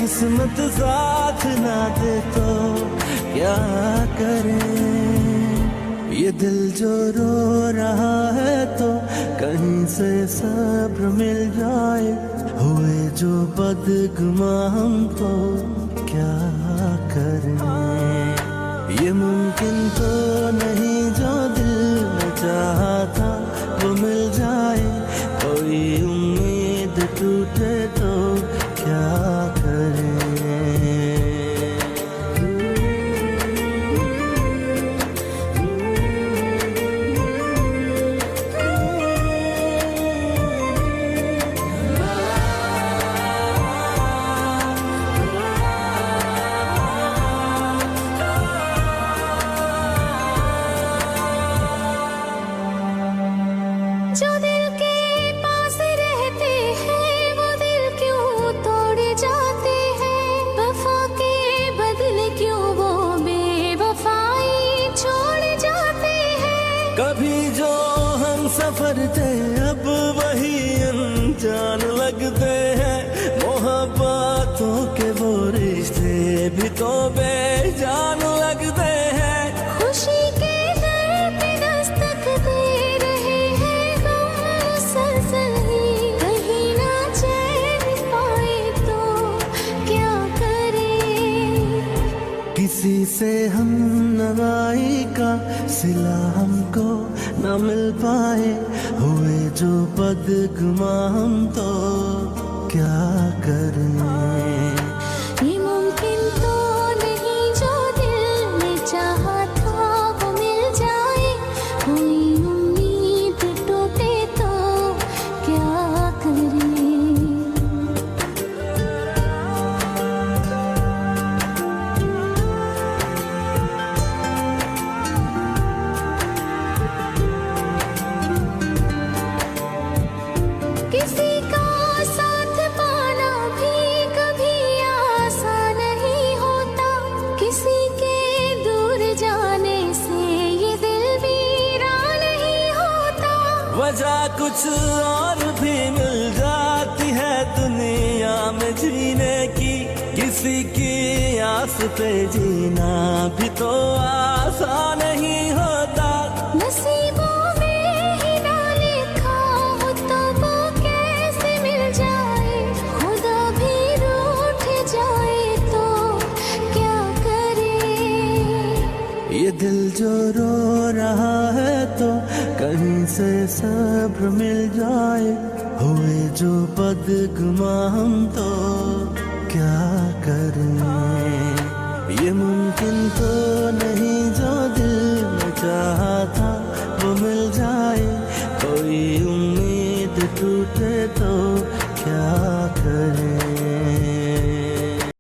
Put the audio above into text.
किस्मत साथ ना दे तो क्या करें। ये दिल जो रो रहा है तो कहीं से सब्र मिल जाए। हुए जो बदगुमा हम तो क्या करें। ये मुमकिन तो नहीं जो दिल में चाहा था वो मिल जाए। कोई उम्मीद टूटे तो क्या करें। जो दिल के पास रहते हैं वो दिल क्यों तोड़ जाते हैं। वफा के बदले क्यों वो बेवफाई छोड़ जाते हैं। कभी जो हम सफर थे अब वही अनजान लगते हैं। मोहब्बतों के वो रिश्ते भी तो बेजान लगते हैं। खुशी के दर पे दस्तक दे रहे हैं गम मुसलसल ही। कहीं ना चैन पाए तो क्या करें। किसी से हम नवाई का सिला हमको न मिल पाए। हुए जो बदगुमा हम तो क्या करें। ये मुमकिन तो नहीं जो दिल ने चाहा था वो मिल जाए। कोई उम्मीद टूटे तो क्या करें। किसी का साथ पाना भी कभी आसान नहीं होता। किसी के दूर जाने से ये दिल वीरान नहीं होता। वजह कुछ और भी मिल जाती है दुनिया में जीने की। किसी की आस पे जीना भी तो आसान नहीं होता। नसीबों में ही ना लिखा हो तो वो कैसे मिल जाए। खुदा भी रूठ जाए तो क्या करे। ये दिल जो रो रहा है तो कहीं से सब्र मिल जाए। हुए जो बदगुमा हम तो क्या करें। ये मुमकिन तो नहीं जो दिल में चाहा था वो मिल जाए। कोई उम्मीद टूटे तो क्या